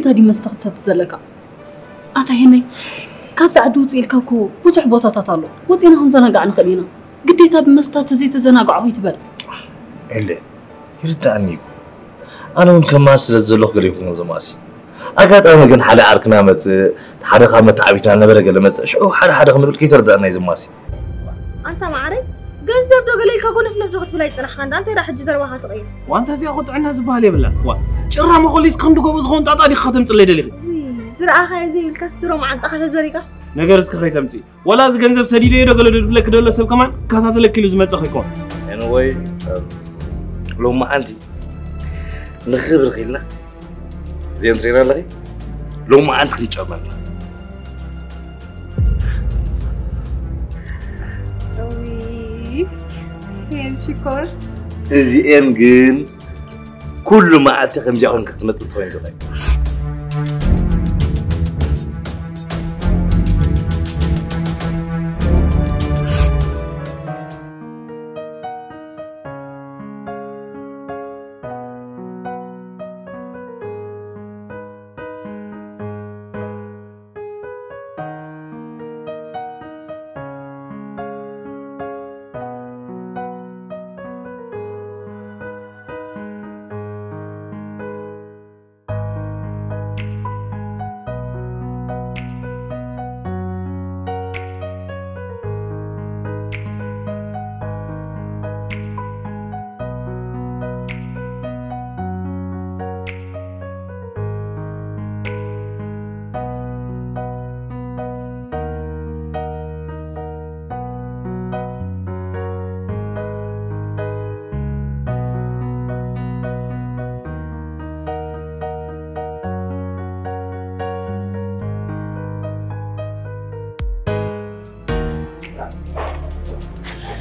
قديت هذه مستخدسات الزلقة أتهني كابس عدوت إلكاكو بوزح بوتات تالو وطينا هنزنا قاعد نخلينا قديتها بمستات زيت زناقع وهي تبل إلا يرتعني أنا ممكن ما أسرد زلوخ قريبكم زماسي أكاد أنا جن حدا عركنا مت حدا خامة عبيتنا نبرة قال مت شو حدا خامة بالكيتر ده أنا زماسي أنت معري جنزب لو قليل كأقول لك لو تبلاي تنحان أنت راح تجزر واحد تغير وأنت زي أخذ عنها زبالة بلا وا شرها ما خليس خندق وبزخون تعطي خاتم تصلي دليل زرعة خاي زي الكاسترو مع أنت أخذ زريقة نجارس كخي تمتي ولا إذا جنزب سديد يدو قالوا لك دول سب كمان كهذا لك كيلو زمت أخيكون anyway لو ما عندي نخبر خيلنا زين ترينا لغي لو ما عندك نشامل وي هين شكر زين جن كل ما أعتقد جاهون كتمت تطوين دلائي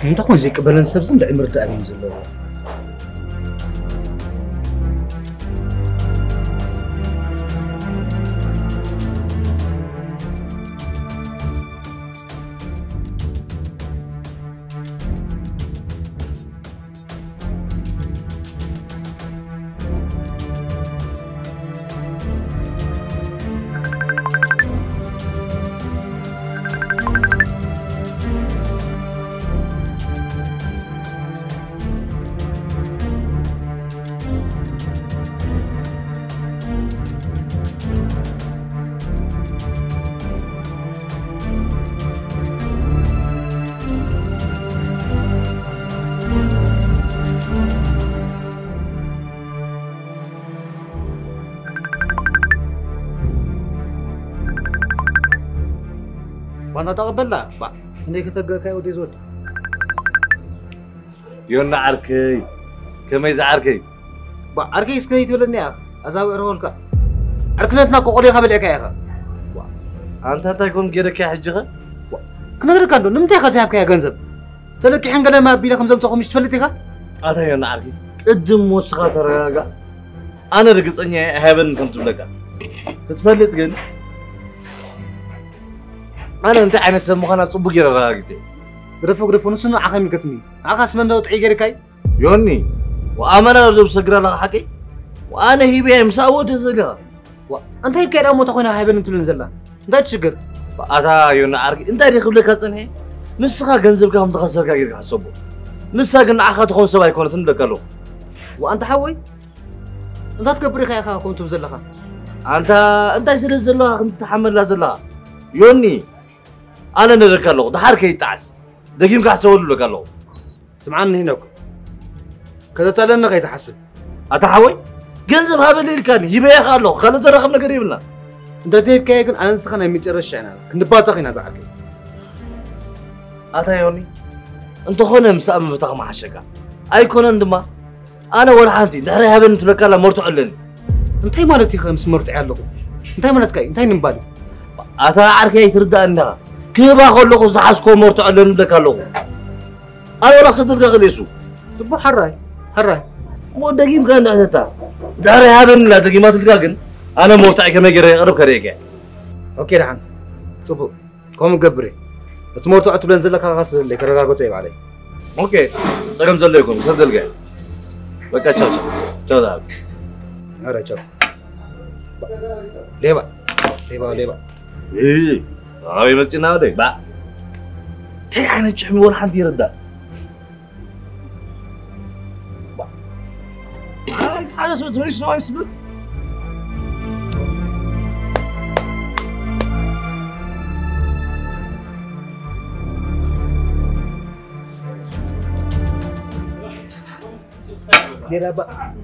انت كون زي قبلن سبزن دعي مردا عليهم زلوا وانا تقبلنا با اني كتغكاي ودي زود يونا عركي كما يز عركي با عركي اسكي تولني أزاوي رولك أركنتنا كقولي قبل إكايها أنت تكون جرك حجة كنا غير كانوا نمتى خسياب كيا جنزب تلقي حنقنا ما بيلكم زمتكم مش تفلتيها أنا يا نعرفي قدم وسخات الرجاء أنا رجس إني هبن كنت لك تتفلت جن أنا أنت أنا سموها صبوا جرا راجتي رفق نصنا عقامي كتمي عقاس من لو تعي جركاي يوني وأمانة رجب سجرا لها حكي وأنا هي بيهم ساوت الزجاج أنت هيك كده مو تخوينا هبن تلون زلا ده تشجر أتا يونا عارك أنت اللي خبلك هسنه نسخة جنزب كهم تخسر كاير حسبه نسخة جن أخذ تكون سبعة يكون تندكلو وأنت حوي أنت تكبري خيا خا كنتم زلها أنت يصير زلها أنت تتحمل لازلها يوني أنا نركلو ده حركة يتعس دقيم كحسول له كلو سمعني هناك كذا تلنا غير تحسب أتا حوي جنزب هذا اللي كان يبيع خالو خلص رقمنا قريب لنا ده زي كايكن أنا نسخنا مترشح أنا كنت باتقي نزعك أتا يوني أنت خونهم سأم مفتاح مع شكا أيكون عندما أنا ولا حنتي دحري هبن تبكلا مرتع لن أنت مالتي خمس مرتع له أنت مالتك أنت نبالي أتا عاركي ترد أنها كيف أقول لك زحسكو مرتع لن بكالو أنا ولا صدق غليسو تبو حراي مو دقيم كان دعستا دحري هبن لا دقيمات الكاكن أنا مرتع كما يجري قرب كريكه أوكي رحم تبو قوم قبري تمرتع تبلنزل لك خاص اللي كرجاكو تيب عليه اوكي سلام عليكم صدق بقى تشاو ده هذا تشاو ليبا ايه هاي متينا ده با تي انا جحمي ولا حد يرد حاجه اسمها تمريش نوع يسبب كده بقى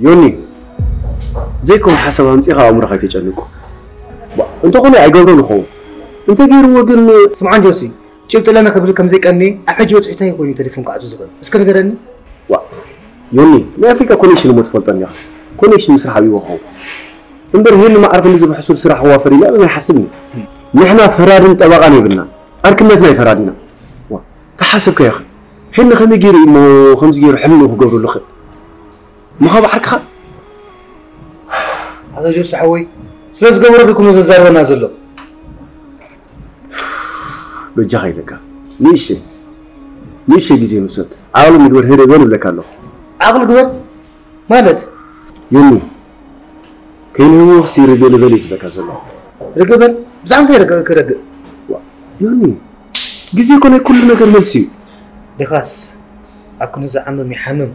يوني زيكم حسب همسيها عمر خيتي جنكو انت خوني عيقبرون خو انت غير وقن سمعان جوسي جبت لنا خبر كم زيك اني احج وصحتي يكون تليفون قاعد زغل اسك نغرني يوني ما فيك كونيشن متفلطن يا كونيشن مسرح حبيبو خو انبر هين ما اعرف اللي بحصول سرح وافري لا ما يحسبني نحنا فرادن طبقاني بنا اركنتنا فرادينا تحسبك يا اخي هن خمي غير مو خمس غير حلو قبروا لخ ما هو بحركها هذا جوس حوي سلاس قبر لكم زاروا نازلوا بجاي لك نيشي جزي نوسد عاولوا مدور هيري وين ولا كانوا عقل قبر مالت يومي كاين هو سير ديال بليس بك زلو رقبل بزعم كرق يوني جزي كون كل نجر ملسي دخاس اكون زعم محمم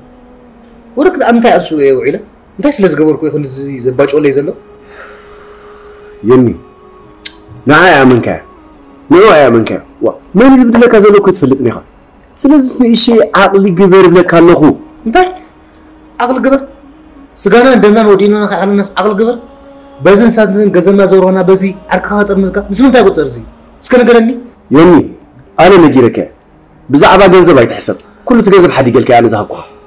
ورك امتى ابسو ايه وعيله انت سلاس قبركو يكون زباج ولا يزلو يوني نعا يا منك ما نزبد لك زلو كتفلطني خا سلازم شيء عقلي قبر لك كانخو انت عقل قبر سغانا دمنا ودينا على الناس عقل قبر بزن سادن غزنا زورونا بزي عركها طرمزكا مسمنتا يقصرزي اسكن نغرني يوني انا نجيرك بزعبا جنزب يتحسب كل تجنزب حد يقلك انا زهقها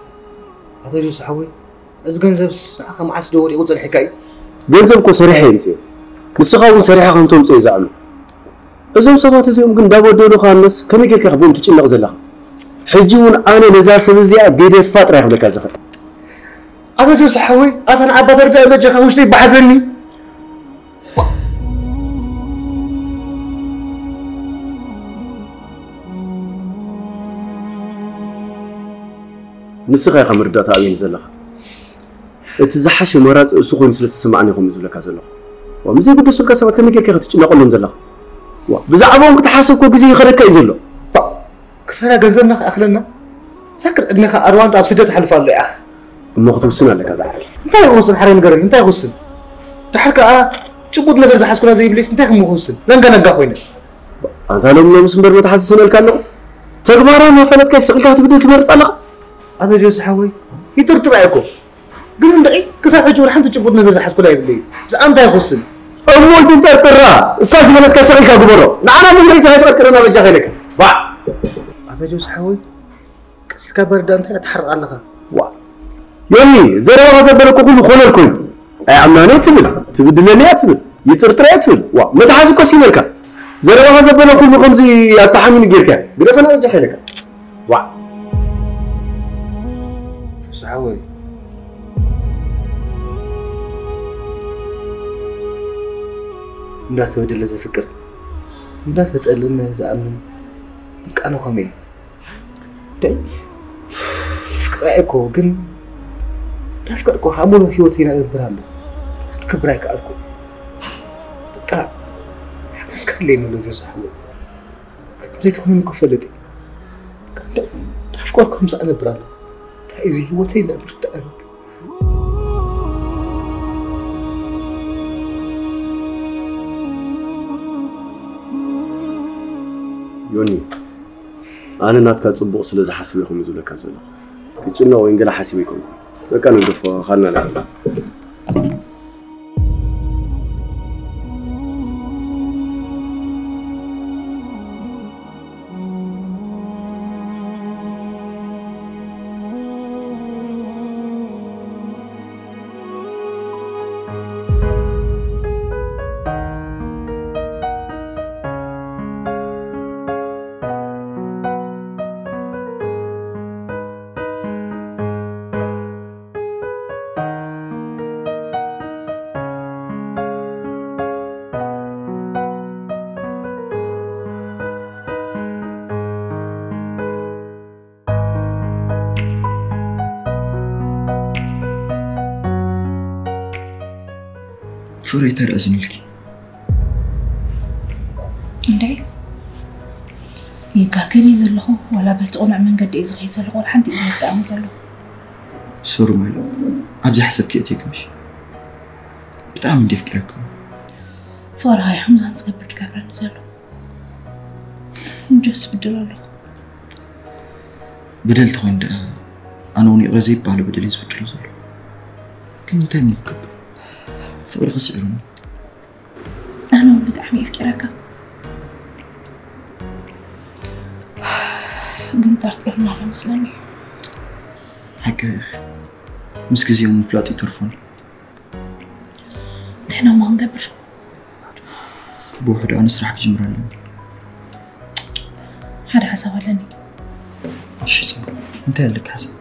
هذا جو صحوي از جنزبس كم عس دوري يقصر الحكايه جنزبكو صريح انت نسخاو صريحه كنتم صيزعلو ازو سبات زيوم كن دابو دولو خانس كم يجيك خبون تشنق زلها حجون انا نزاسب زيا قيد فاطره يخلك ازخ هذا جو صحوي انا ابا ترجع مجك وشتي بحزني نسخه خمر داتا وين زلها اتزحش مرات اسخون سلتسمعني خم زلك زلها ومزي بدو سلك سبات كم يجيك تشنق لهم زلها بزعبهم كنت حاسب كو غزي يخرك يزلو كسرنا جزمنا أخلنا سكر إنك أروان تاب سدت حلف الله يا أخ ما خطوسنا لك زعل أنت يغوصن حرين قرن أنت يغوصن تحرك شبود نقدر زحس كنا زي إبليس أنت هم يغوصن لين كان نجاحوين أنت لو مسمر متحسسنا الكلام تجمعنا ما فلت كيس قلت هتبدأ تمرت على هذا جوز حوي يترتب عليكم قلنا دقيق كسر حجور حنت شبود نقدر زحس كنا إبليس بس أنت يغوصن أول أنت ترى أساس من تكسر لك أكبره نعم من اللي تهدر كرنا بجاه لك وا هذا جوز حوي كسر كبر ده أنت لا تحرق الله وا يومي زرع غزل بلكو كل خلل كل أي عمانة تبدل لي تبل يترترى تبل وا متحاسب كسين لك زرع غزل بلكو كل خمسي التحمل جيرك بدفنا بجاه لك وا حوي لا تودي لزي فكر لا تتألم زأمن أنا خمي داي فكر أيكو جن لا فكركو حامل هيوتي لا يبرهلو تكبرك أركو بقى بس كلي من اللي جزحوا زي تكون مكفلتي لا فكركم سأنا برهلو تايزي هيوتي لا برتألم يوني أنا ناتك تصبغ سلزة حسبيكم يزول لك زلخ كتشنا وينقل حسبيكم فكانوا ندفع خلنا لا فريت الأزم لك عندي يكاكري زلخو ولا بتقول من قد إزغي زلخو ولا حد إزغي دام زلخو سوري مايلو أبزي حسب كيتيك مش بتعمل دي فكركم فورها يا حمزة مسكبرت كابرن زلخو جس بدل الله بدلت خوين ده أنا وني رزيب على بدل يزبط له زلخو كم تاني كبر فوري خسروني أنا بتعمي فكرك قنطرت إرنا على مسلمي حكا يا أخي مسك زي يوم فلاتي ترفون أنا ما نقبر بوحد أنا سرحك جمران هذا حسب لني شو صبر أنت لك حسب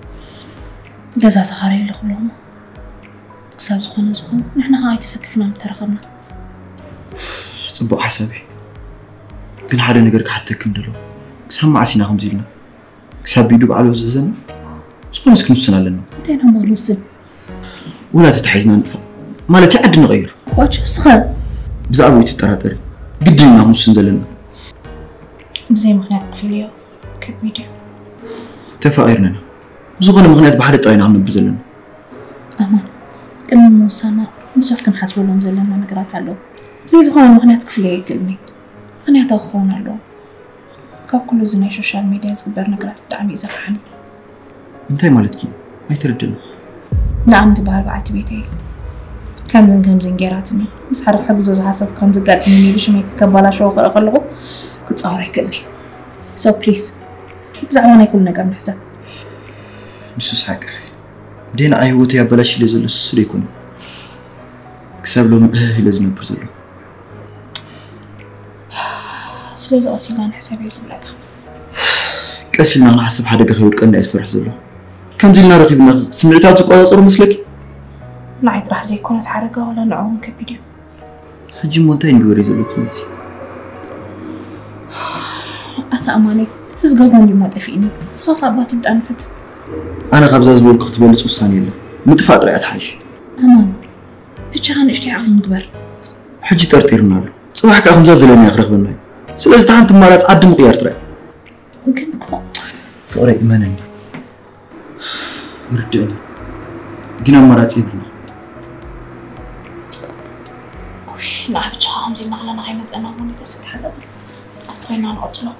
جزات خاري اللي خلوهم كساب زخون زخون نحن هاي تسكفنا مترخبنا صبق حسابي كن حدا نقرك حتى كمدلو كسام معسينا هم زيلنا كساب بيدو بعلو ززن زخون اسكن وسنا لنا انتين هم الوسن ولا تتحيزنا ندفع مالتي عد نغير واجه سخان بزعبو يتطرطري قدرنا هم وسن زلنا بزي مغنيات قفلية كيف ميديا تفايرنا زغنا مغنيات بحر طرينا عم نبزلنا أمان كم موسانا مسوح كم حسبوا لهم زلنا نقرات علو زي زغنا مغنيات قفلية يقلني مغنيات أخونا علو كاب كل زناي سوشيال ميديا زغبر نقرات الدعم يزفحني انتي مالتكي هاي تردنا نعم تبهر بعد بيتي كم زين جيراتني بس حرق حق زوز حسب كم زقاتني بيش ما يكبلا شو خلقه كتصور يكلني so please بزعوانا يكون نقر نحسب مسوس حق أخي دينا أي هوتي بلاش اللي زل السوري يكون كسب لهم لازم نبرزله سلوز أصيلا نحسب يسبلك كسلنا أنا حسب حدا خير كأنه يسفر حزله كان زلنا رقيبنا سمعتها تقول صار مسلك نعيد راح زي كونت حركة ولا نعوم كفيديو حجي مونتين بوري زلو تمسي أتا أماني تزقون لي ما تفيني صغار أبغى تبدأ نفت أنا غبزاز بقول كتب لك وصاني له متفاعل رأيت حاجة أمان بتشان إشتي عقل مكبر حجي ترتيرنا له صباحك أخمزاز لين يخرج مني سلست عن تمارات عدم غيار ترى ممكن كم فقري إيمانني يردني جينا مراتي بنا وش نعم بتشاهم زي نخلنا غيمة أنا هوني تسكت حزازل أطوينا نقطنا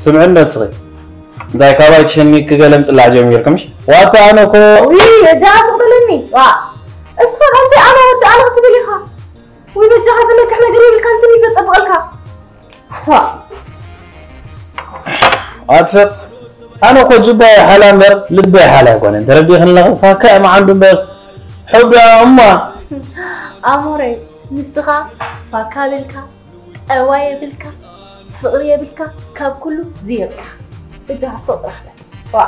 سمعنا صغير ده كابايت شني كقلم طلع جميل كمش واتا انا كو وي جاهز قبلني وا اسخن انت انا قلت لي خا واذا جاهز لك احنا قريب الكانتين يتصبغ لك وا واتساب انا كو جبا حالا مر لبي حالا كون انت ردي خلنا فاكا ما عندهم بر حب يا امه اموري نستخا فاكا لك اوايا بلك فقريه بلك كاب كله زير جاهز صدرك وا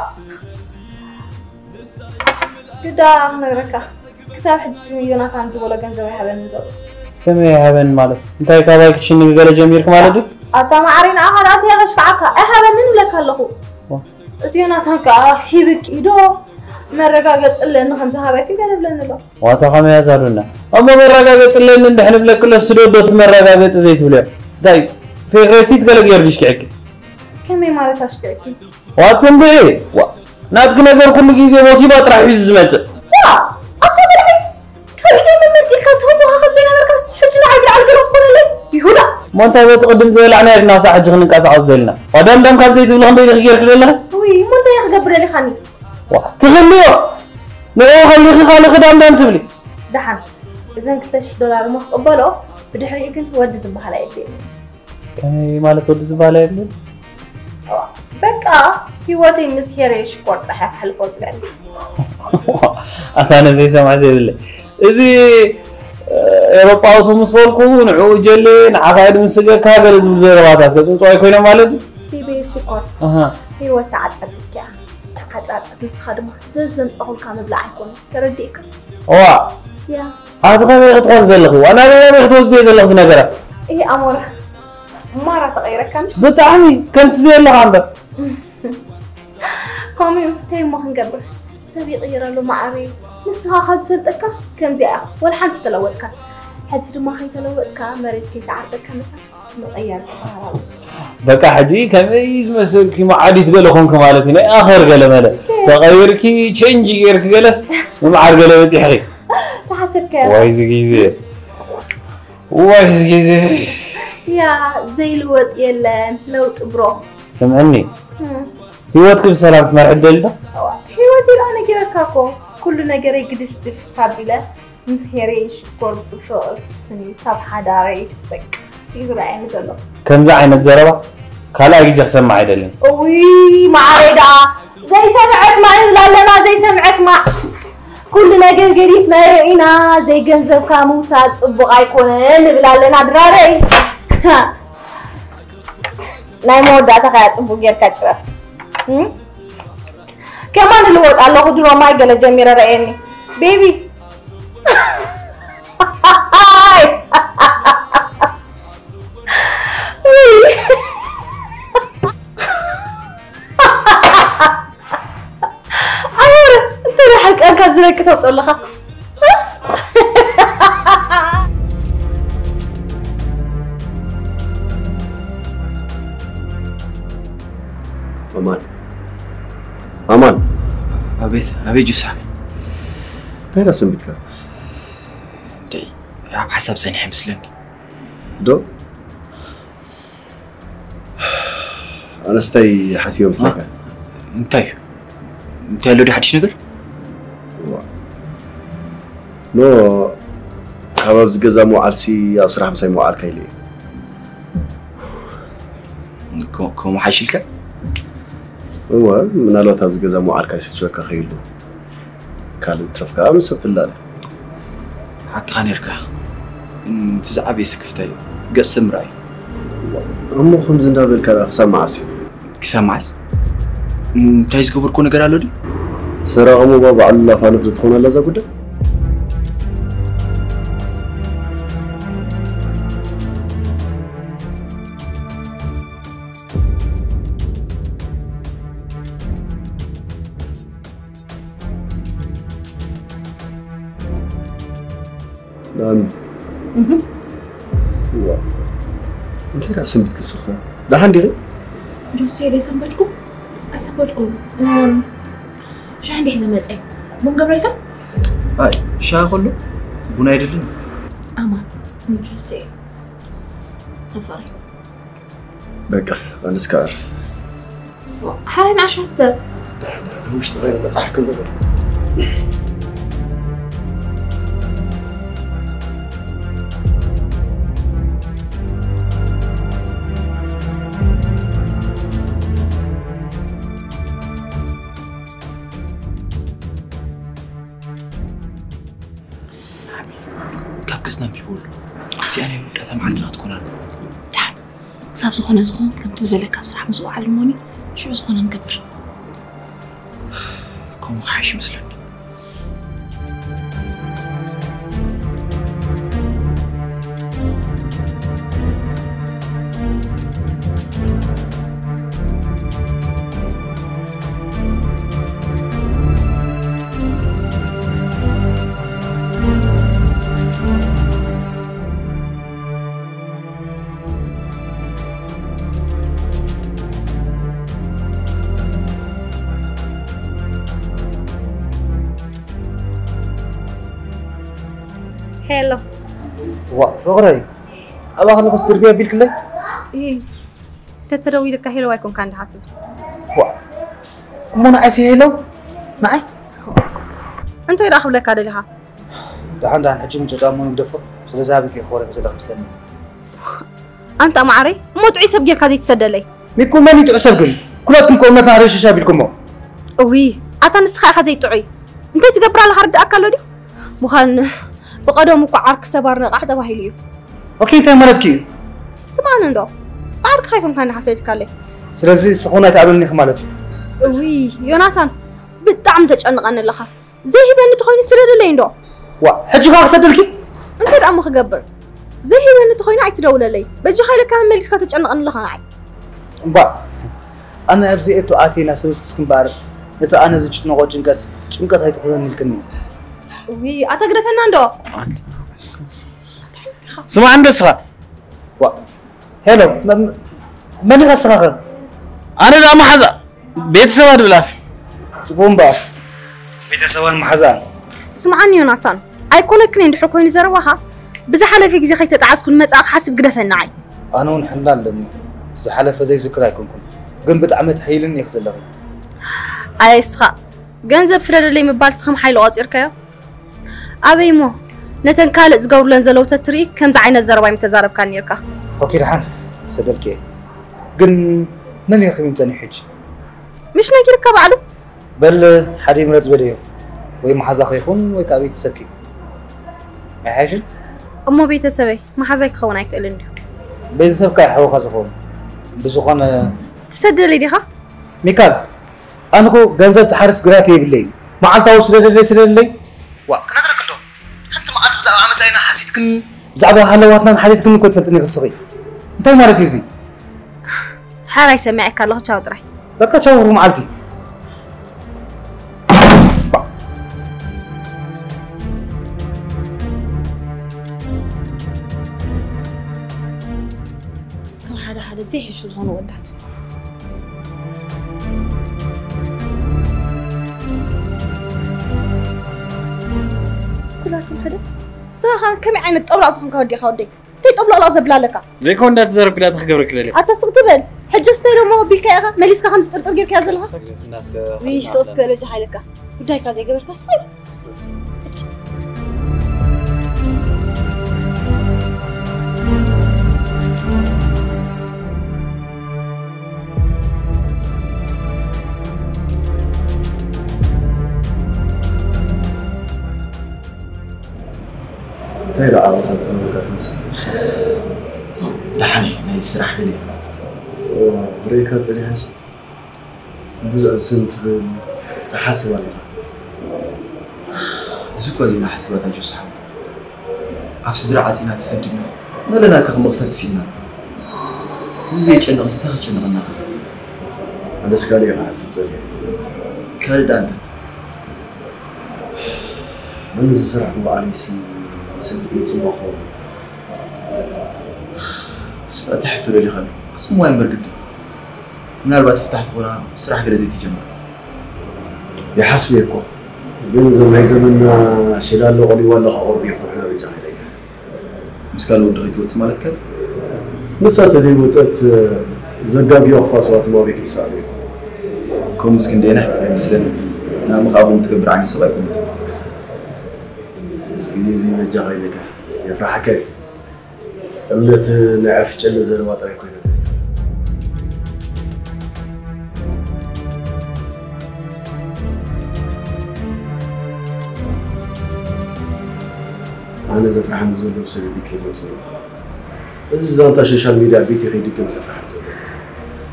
كدا نركا كساب حجت مليونات عن زبوله غنزو يحبن زو كم يحبن مالك انت كابايت شني قال جميل كمالك اتا ما عرينا اخرات يا غشعك احبن لك الله زينات هكا حيبك يدو مرقاقص لنا خمسه هباك قال بلنا له واتا خم يا زادونا اما مرقاقص لنا ندحن بلا كل سدودت مرقاقص زيت بلا داي في ريسيت قال يردش كعك كمي مالك اشكيكي واتم بي ناتك نغير كل غيزه مصيبه طرح يزمت وا اكبري كان من ديكاتهم واخذ زي مركز حجنا عيد على القلب كله يهودا ما انت بتقدم زولعنا يدنا ساعه جخن نقاص دلنا ودم كان زيت بلا خندي غير كلنا وي مو انت يا غبر لي خاني تخليو نو خلي خدام دام تبلي دحن اذا $1000 ما قبلوا بدحري كنت ود زبحه لا يدي كان مالت ود زباله يدي بقى هيوتي مسيريش قرط حق حلقو زغال انا زي سمع زي بالله ازي يرقاوتو مسولكو نعو جلين عقايد مسجه كاغل زم زرباتات كصوي كوينا مالد في بيش قرط هيوت عطبك عطات بس خدمه زلزم صقول كان بلا يكون ترديك وا يا هذا غير تقول زلخو انا غير توزدي زلخ نغره ايه امور مرة تغيرك كمش بتعمي كنت زي اللي عندك قومي تاي ما هنقبر سبي غير له معري نسها خلص فلتك كم زي ولا حد تلوتك حد ما خي تلوتك مريت كي تعرفك مثلا مغير بقى حجي كميز مسلكي ما عادي تقولكم كمالتي اخر قال ماله تغيركي تشنجي غيرك جلس ما عارف قال بتحري تحسبك وايز جيزه وايز جيزه يا زي الوط يلان لو تبرو سمعني هيوتك بسلام تمرح الدلده هيوتي انا كيركاكو كل نجر يقدس قابله مسيريش قرب شوف سني صاب حداري بك سيغ بعين زلو كم ذا عينت زربه كلا غيزه سمع አይደለም وي معايدا زي سمع اسمع لا لنا زي سمع اسمع كل نجر قريف مرعينا زي جنزب كاموسات صبغ يكونن بلا لنا دراري ناي موداتا خا صبغ يركا چرف كمان الوقت الله درو ما يقل جميرة رأيني بيبي أمور ترى حق أكاد زرك توصل لها أمان أبي جو صاحبي ترى سميتك دي حسب زين حمسلني دو أنا استي حسيب مسلك انت لو دي حدش نقر نو حباب زجزا مو عرسي أو صراحة مسوي مو عركيلي كم حيشيلك هو من لو تابز جزا مو عركاي ستشوك خيلو كان ترفكا من سبت الله حق خانيركا تزعب يسكفتي قسم راي امو خمس ندابل كذا سمعسي سمعس تايز قبر كون نغير دي سرا امو بابا الله فانف تكون الله زغد نعم هو انت راه سميتك السخنه ده عندي جوسي لي سمبتكم أسبتكم شو عندي حزمة إيه بوم قبلك هاي شاي كله بنا يدلنا أمان جوسي أفضل بقى أنا سكارف حالين عشان استر وش تغير بتحكي كل ده كابكسنا بيقول أحسي أنا بدأت معلتنا تكون أنا دحين صاب زخونة زخون كم تزبلك بصراحة مسؤول علموني شو زخونة نقبر كم حاش مثلا هلو فقري أبغى أخلص استرجاع بالكله إيه تتروي لك هلو يكون كان حاتب ما أنا عايز هلو معي أنت يراخب لك هذا لها ده حجي من جتامون بدفر سلزابك يا خوارك زلك مسلمين أنت معري موت عيسى بجيك هذه تسدلي ميكون ماني تعسب قل كلاتكم كونك عارش شابلكم وي أتنسخ هذه تعي أنت تقبر على هرد أكله دي مخان بقدم وقعرك سبارنا قاعدة وهيليو اوكي انت مرتكي سمعنا ندو عارك خايفون كان حسيتك عليه سلازي سخونه تعبني خمالتي وي يوناتان بتعم تጨنقن لخا زي هبن تخويني سرد لي ندو وا حجي خا سدلكي انت دعم خغبر زي هبن تخويني عيتدول لي بجي خايله كان مليسكا تጨنقن لخا عي با انا ابزي اتو اتينا سوت سكمبار نتا انا زچ نقو ጭንቀት አይተኩረን ልከኒ وي اتغرفنا ندو سمع عند اسرع هلو من غسخه انا دا محزا بيتسب ادبلافي تبومبا بيتسوان محزان سمعني يوناتان ايكونك ني دحو كوين زرواها بزحله في غزي خيت تعاسكن مصاق حسب غدفنا عي انا ونحلال لني زحله زي ذكر ايكونكم ግን بطعم تحيلن يخزلغ ايسخا ገንዘብ ስለደለ ይምባል ስخم حيل قاصيركيا ابيمو نتن كالق زغورلن زلو تتري كم عينت زربا يمتزارب كان يركا اوكي رحان سدلكي ግን من يخم يمتني حج مش نجيركا بعلو بل حريم رزبليو ወይ محزا خيخون ወይ كابيت سكي ما حاجل امو بيتسبي محزا يكون ايكل اندي بيتسب كاي حوخا زخون بزخون تسدلي ديخا ميكال انا كو ገንዘብ تحرس غراتي يبلي معلتاو سدللي وا كنغرك ندو انت معلت بزعبا عمتاينا حسيتكن بزعبا حلواتنا حسيتكن كنت فتني قصغي انتي مالتي زي حرا يسمعك الله تشاو طري بقى تشاور معلتي كم حدا زي حشو زغون ودات كلاتهم حدا صراحة كم عين الطبلة أصلاً كودي خودي تي طبلة لا زبلا لك زي كون دات زرب كده تخبرك لي أتستقبل حجة ستيرو ما بيلك يا أخي مليسكا خمس ترتر غير كازلها ويش سوسكر وجه حالك بداي كازي قبل كسر تيرا على خاطر سنوات مثلا لحني ما يسرح لي وريكا زي هاش بزء سنت تحسب ولا زكوا زي ما حسبت اجو صحاب عفس درعاتنا تسدنا ما لنا كمغفت سينا زي جنة استخرجنا غنا انا سكالي حاسب زي كاري دانت من زرع على سي سبت صباحه سبت تحت لي خلو اسمه وين برقد من البات فتحت غنا صراحة قلدي تجمع يا حسبي يكو بين زمان زمان شلال لغلي ولا خبر بيفرحنا رجال عليك مسكال ودغيت وت مالك كده نسات زي وتت زقاب يخفى صوت ما بيك يسالي كم مسكين دينا مثلا انا مقابل متكبر عني صبايكم زي رجال عليك يفرحك امنت نعرف جل زرما طريق كوينه أنا زفرح نزول بسبب ذيك الموضوع. بس إذا أنت سوشيال ميديا بيتي خيدك زفرح نزول.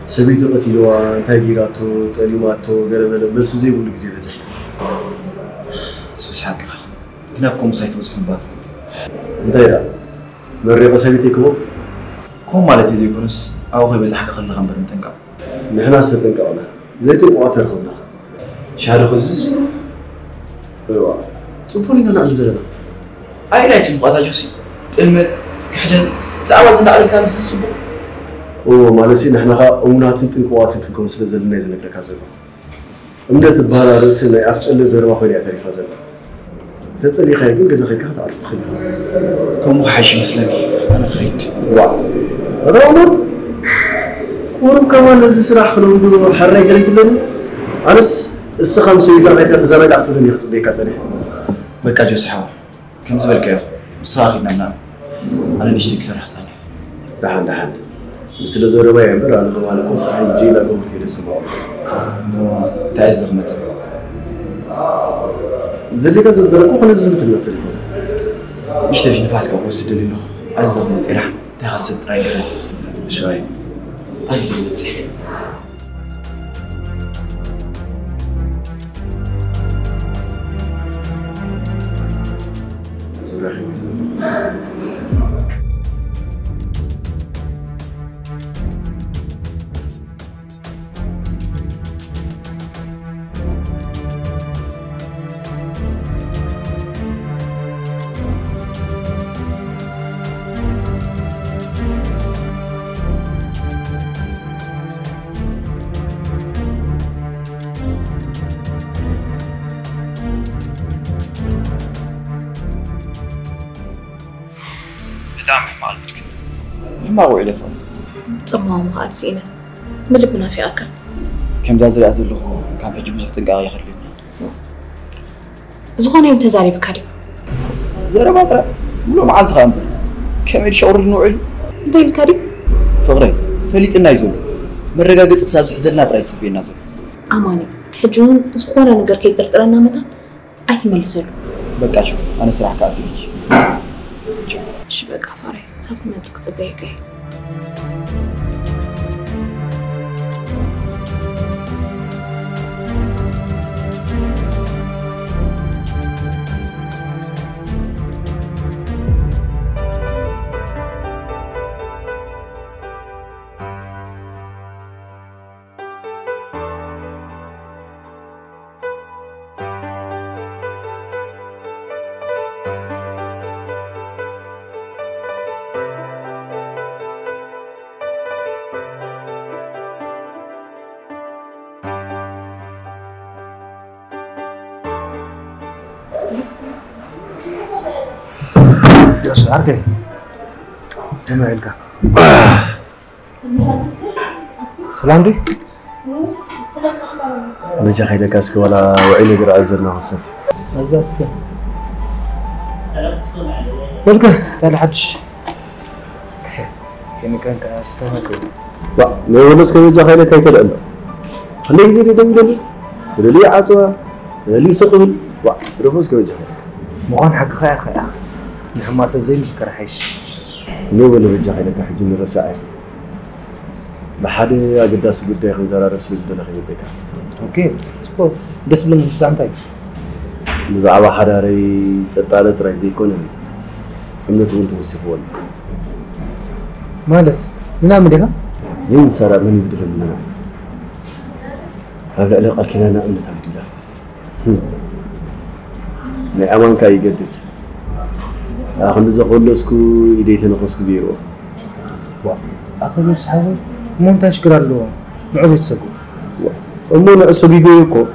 سبيتو قتيلوا تاجيراتو تعليماتو قربنا بس زي يقول لك زي بزح. سوش حق خل. كنابكم سايت وصفن بات. أنت يا مرة سبيتي كم؟ كم مالتي زي كونس أو غير بزح حق خلنا خمبر متنقع. نحن استنقع ولا. زيتو قواتر خلنا. شهر خزز. أيوة. تبوني أنا على زلمة. أي لا يتم قطع جوسي تلمت كحدن تعوز إن على الكنس الصبح ما نسي نحن أموناتن تنقواتن تنكم سلزلنا إذا نقدر كذا أمدت بهذا رأسنا أفتح اللي زر ما خوي يعترف هذا تتصلي خير كل جزء خير كهذا عرفت خير كم وحش مسلمي أنا خيت واو هذا أمور ورم كمان نزل سراح خلوه بدو حرة قريت لنا أنا السخام سيدا غير كذا قاعد تقول لي خص بيك كذا بكا جوس حوا كم زبل كيف صاخي نعم أنا نشتكي سرح ثاني دحان مثل زربا يعمر أنا بمالكم صحيح جيلا قوم كده سماع تعز غمت زلي كذا بركو خلص زمت لنا تليفون مش تبي نفاس كابوس دليله عز غمت راح تغسل ترايقر شاي عز غمت دامح معلومتك ما هو على فهم صمام غارسينا ملبنا في أكل كم جازر أزله كان حجي بزح تنقاغ يخلينا زغوني انت زاري بكاري زاري باترا ملو معالت غامبر كم يشعر النوعي دايل كاري فغرين فليت النايزول مرقا قصق سابس حزلنا تراي تصبي نازل أماني حجون زغونا نقر كي ترترنا متى عايتي ملسلو بقى شو أنا سرح كأدريش شو بقى فاري صابت ما تسقط بيكي يا عارفه انا عيلك سلام دي نجا خيدا كاسك ولا وعيني قرا عزرنا وصلت ازاس ولك تعال حدش يعني كان كاشتها لا لو الناس كانوا جا خيدا كاي تدل خليك زي يدور لي تلي عطوا تلي سقبل وا رفوس كانوا جا مغان حق خيا نحن ما سوي مسكر حيش نو ولا بجا خيدا حجين الرسائل بحد أقداس بدي أخذ زرار رسل زدنا خيمة زكاة. أوكي. سبوا دس بلن زانتاي. مزعبا حراري تطالت راي زي كونه. أمنت وانتو وسفون. مالس. ننام لها؟ زين سارة من يبدل مننا. هلا لا قال كنا أنا أمنت عبد الله. نعمان كاي جدت. أخذ زخول لسكو يديتنا قص كبيرو أتوجه صحابي مونتاج كرالو معوز يتسقو أمونا أسوقي جوكو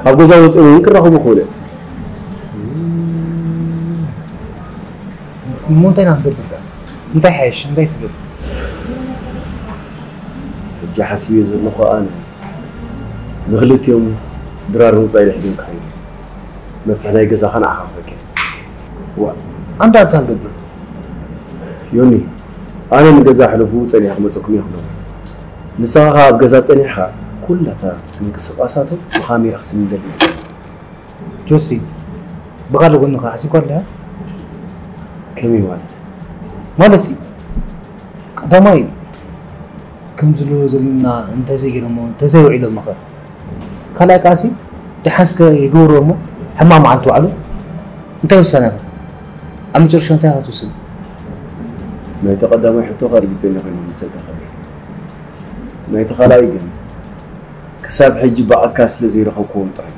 أبغى زود ممكن راح بخوله مونتاج نهدر انت حيش انت تبي جا حسبي زي نقطة أنا نغلط يوم درار وصايل حزين كهين مفتحنا يجزا خنا عخافك أنت هتهدد يوني أنا نجزا حلفو تصلي حمتكم يخدم نساها بجزا تصلي حا كلها من قصاصاته وخامير خصم دليل جوسي بقالو قلنا حسي كلها كمي والد ما بسي قدامي كم زلنا انت زي جرمو انت زي وعيلو مخا كلا كاسي تحسك يقورو مو حمام عالتو علو انت وسنة أمجر شو انت هاتوسن ما يتقدم يحطو خارج زين لكن نسيت خارج ما يتخلى يجن كساب حجي بعكاس لزي رخوكم طيب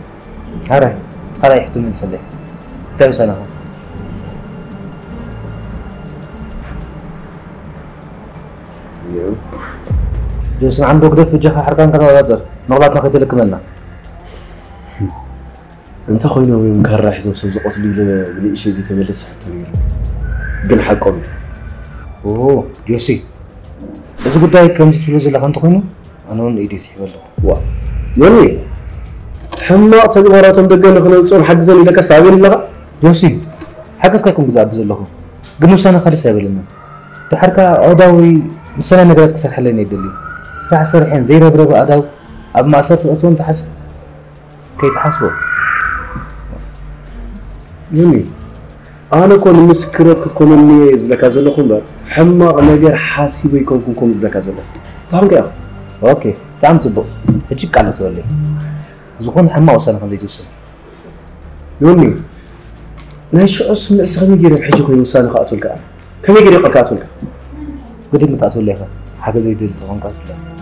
هراي خلا يحطو من سلة انت وسنة يو جوسن عنده قدف وجهها حركان كذا ويزر نغلط نخيت لك منا انت خوينا وين كان راح يزوج سوزقوت لي بلي شيء زي تملس حتى نير قل حقهم اوه جوسي بس قداي كم تفلوز لك انت خوينا انا ون ايدي سيبل وا يوني حما تغبراتهم دغن خلصهم حجزني لك سابين لك جوسي حقسكم بزاب زلكم قموس انا خلص يبلنا تحركه اوداوي مسنا نغرات كسر حلين يدلي صراحه سرحين زي ربرب اداو اب ما صرت اتون تحسب كي تحسبوا يوني أنا كون مسكرت كتكونني بلاك أزلكم بار حما نجار حاسب يكونكم بلاك أزلك تعرف كيف؟ أوكي تعم تبو هجيك على تولي زخون حما وصلنا خليه توصل يوني نايش اسم اسمي يجري بحجي خوي وصلنا خاطر الكلام كم يجري قلقاتهم قديم متأسول ليها حاجة زي دي تفهم قاتل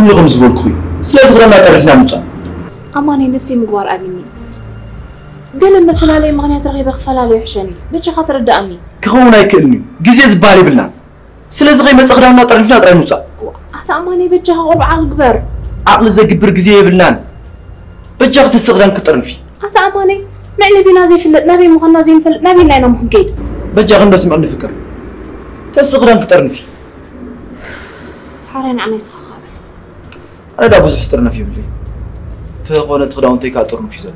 كلهم زبولكوي سلاز غرنا تعرفنا موتا أماني نفسي مقوار أبيني قال لما فلالي مغنيات رغيبة فلالي وحشاني بيتش خاطر الدقني كهونا يكلني جزي زبالي بالله سلاز غيمة تغرنا تعرفنا تعرف موتا حتى أماني بيتش غرب عقل كبر عقل زي كبر جزي بالله بيتش تستغرن كترن فيه حتى أماني معني بينا زي فلت نبي مخنا زي فلت نبي لنا مخكيد بيتش غنبس معنا فكر تستغرن كترن فيه حارين عني صخاب أنا دا بوز حسترنا فيه بلي تقولنا تغراون تيكا تورن في زل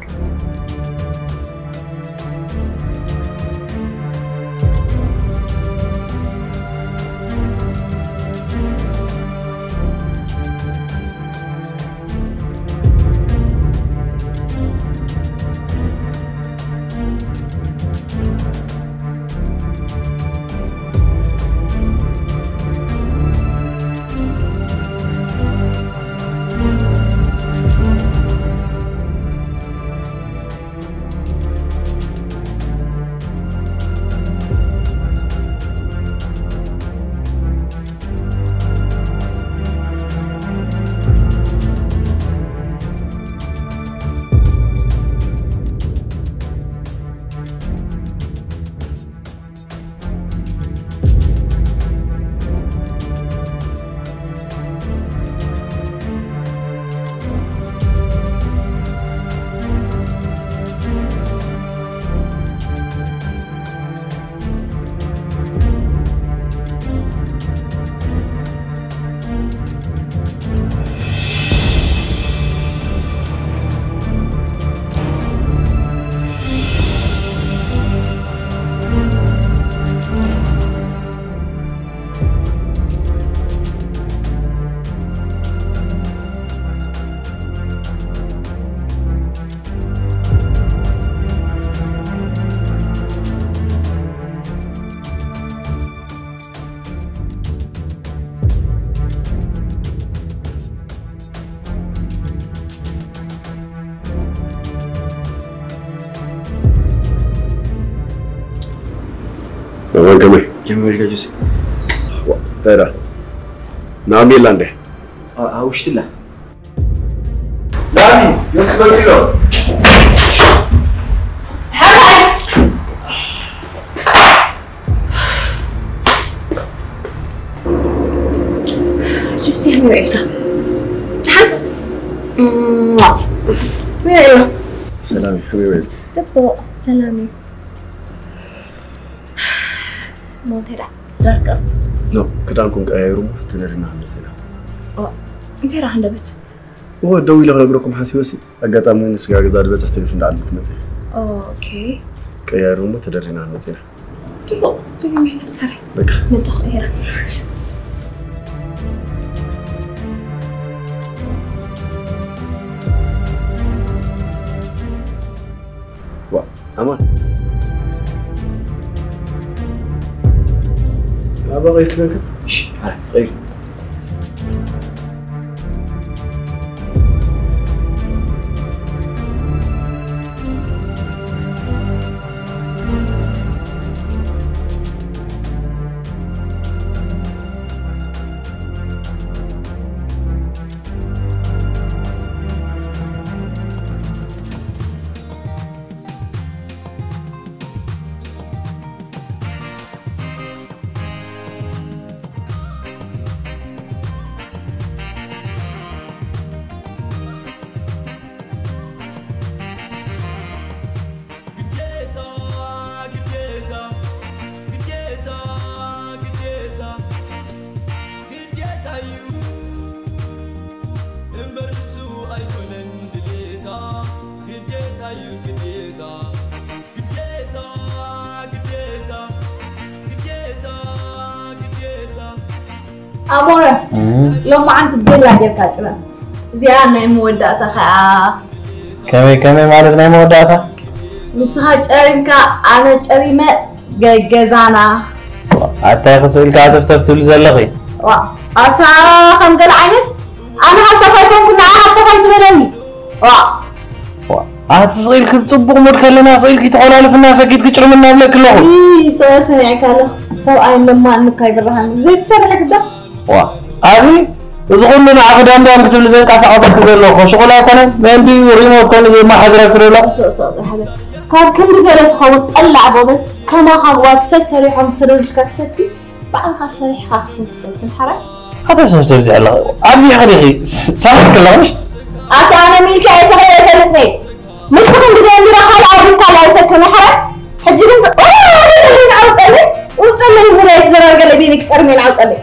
أهلا كمي كمي ولا جوسي ترى نعم يلا عنده وش له نعم يسمع له جوسي هم يعيشنا ويا سلامي حبيبي تبو سلامي ما ترى دركة نو كدانكم كأيروم تدرينا عن زينا انت راح ندبت هو دوي لغنا بروكم حاسبسي أقطع من سجاج زاد بس تلفون دعالكم زين اوكي كأيروم تدرينا عن زينا تبو تبي مين هري بك نتخير أمان أبغى غير كذا إيش هلا غير أمورة لو ما عند بدلا جيب كاتنا زيانة موداتها خا كمي مالتنا موداتها نسها جريمك أنا جريمة جزانا حتى يخسر كاتفتر تقول زلقي أتا خم قل عينت أنا حتى فايتهم كنا حتى فايت بلني صغير كنت تصبغ مركلنا صغير كي تقول على في الناس أكيد كتر منا بلا كلهم سوى سمعك هلا سوى لما أنك هاي برهان زي تسرح كده أبي وزغل لنا عقدان دام كتب لزين كاسا عصا كزين لوخو شغلا كنا مندي وريموت كنا زي ما حقرا كرولا كان كل قلت خوت ألعبه بس كما خواص سريح ومسرور الكاتستي بعد خسريح خاصة تفتن حرك خاطر شو تبزع الله عبزي خليخي سامح كلا مش أنا ملكي يا صغيرة ثلاثة مش بخل زين راح ألعب كلا يسكن حرك حجي جنس وصلي المرايز زرار قلبينك ترمين عصلي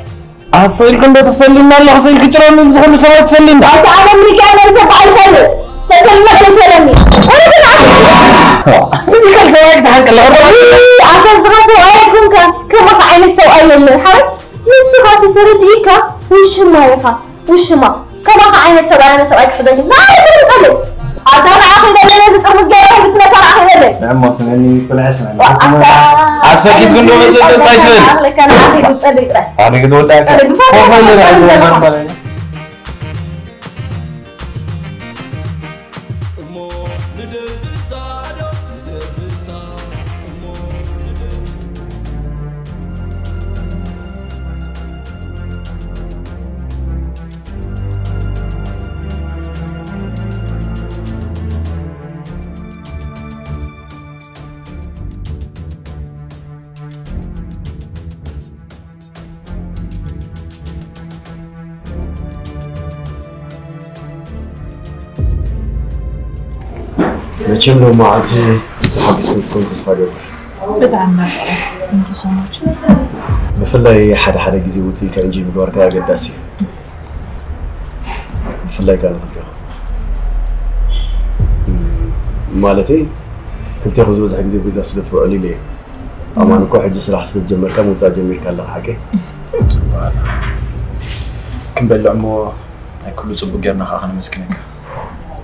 أصير كنت تسلمنا الله أصير كتير من كل سنة تسلمنا أنا ملكي أنا سبع الفلوس تسلمت وتلمي كل سنة تحكي الله أكن صغار سوايكم كما فعين السواي اللي حرك نسخة ترديك وش ما يخا وش ما كما فعين السواي أنا سوايك حبيبي ما أقدر أقول أنا آخر ده لازم ترمز جاي بتنا كان آخر ده نعم ما سمعني كل عسل عسل كيف تقول له زي تايتل آخر كان آخر بتصدق ده أنا كده وتاك هو اللي راح መቼም ነው ማለት ተሐግስ ምትኩን ተስፋ ገበር በጣም ማሻአላ እንቱ ሰማች መፈላይ ሓደ ጊዜ ውጪ ከእንጂ ምግባር ካገዳሲ መፈላይ ካለ ፍልተው ማለቴ ፍልተው ብዙ ጊዜ ብዙ ስለተወዕሊ ለይ አማን እኮ ሕጂ ስራሕ ስለጀመርካ ሙጻ ጀሚር ካለ ሐቂ ክንበልዕሞ ናይ ኩሉ ጽቡቅ ጌርና ኸ መስክነካ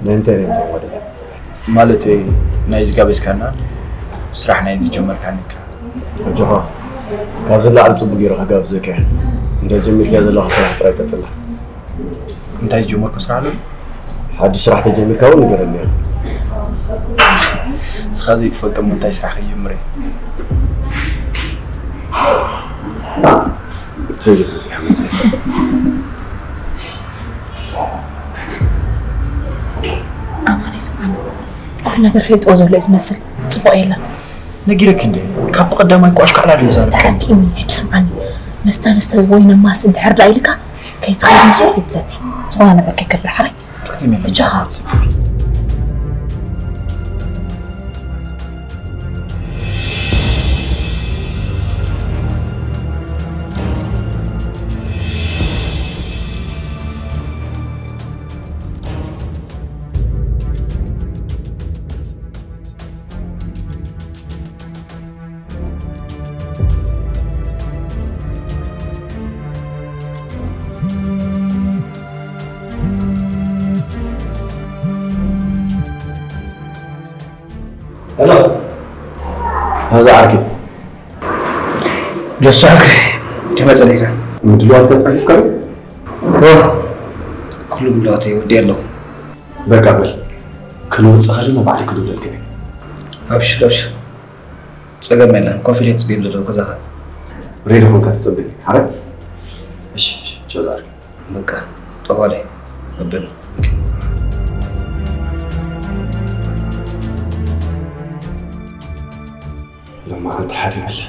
ለእንታይ مالتي نايز جابس كنا سرح نايز جمر كانك أجوها قابز الله على صبغي راح قابز زكاه أنت جميل كذا الله سرح تراي تطلع أنت جمر كسرح له حد سرح تجميل كون يقرني سخذ يتفق من تاي سرح يجمري سوي صوتي حمد أماني سبحان كل نجار فيلت أوزو لازم مثل صبوا إيلا نجيرك إندي كاب قدامك وأشكال على الوزارة تعرف إني هيك سمعني مستانس تزوينا ما سند حر رأيلك كي تخلي مسؤولية ذاتي صبوا أنا كي كبر حري جهات هلا هذا عاكي جسعك كما تلينا من دلوقتي كتصحي فكري كل دلوقتي ودي له بقبل كل تصخلي ما بعد كل دلوقتي ابشر ابشر صدق منا كوفيليت بيم له كذا ريد هون كانت تصدقني عارف ايش جزاك بقى طوالي ربنا لما أنت حالي هلا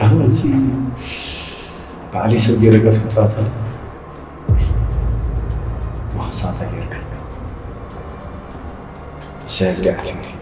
أنا نسيت بعلي سوي رقص كتاتا ما صارت غيرك سيد رعتني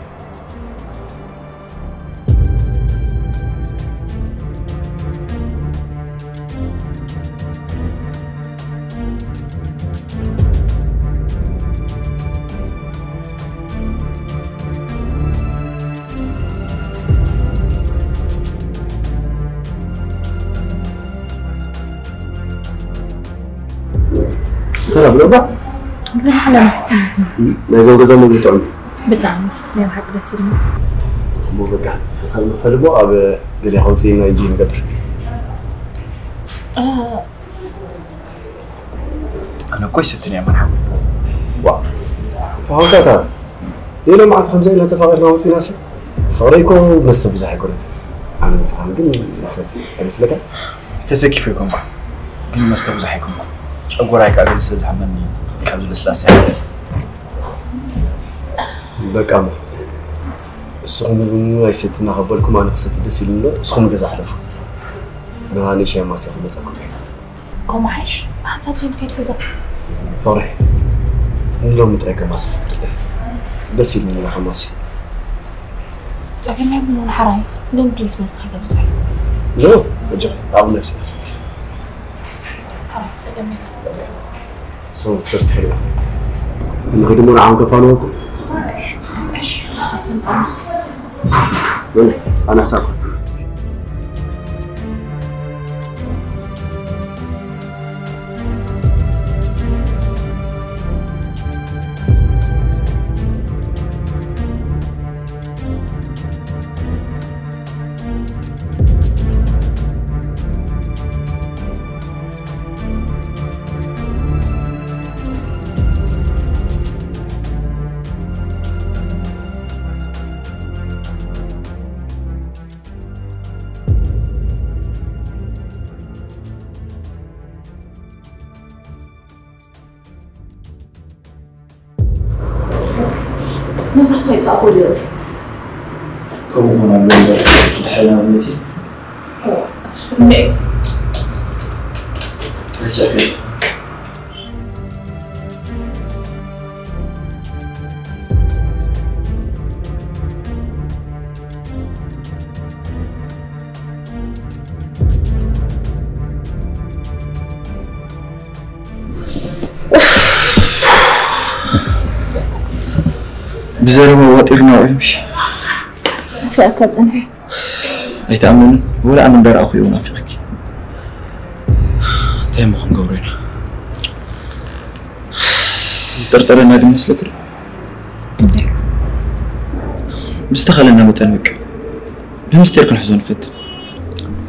ترى بلوبا بالعلم ما يزوج زمان بتوعي بالعلم يا حق بس مو بقى حسن فلبو أب قلي خوتينا يجي نقدر أنا كويس الدنيا مرحبا واو فهو كذا ليه ما عاد خمسة إلا تفاعلنا وتي ناسي فريكو مست بزح يكونت أنا نسحب قل نسيت بس لك تسكي فيكم قل مست بزح يكون أقول رايك أقول لسه زحمني كابل السلاسة بقى ما السخن من ستنا خبركم أنا قصة الدسيل السخن جزء حلفه أنا هاني شيء ما سيخون بتأكل كم عايش ما حسب شيء كيف كذا فرح لو مترك ما سفكر له دسيل من الخماسي لكن ما يبون حراي دون بليس ما يستحق بس لا أجل أعمل نفسي قصتي حراي تجمل صوت فرت خير إنه هدمون عام كفانوكم إيش أنا حسابك ما راح تلاقي أقول دلوقتي كم هنا من الحياة التي بس أكيد بزرمه واترنا ويمشي في أكاد أنهي يتأمن ولا أمن دار أخوي ونافقك تهم خم قورينا زترتر نادي مسلك مستخل إنها متنوك بمستير كن حزون فت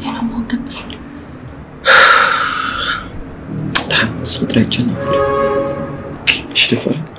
يا عمو كبر لحن صدري جنة فلي شريفة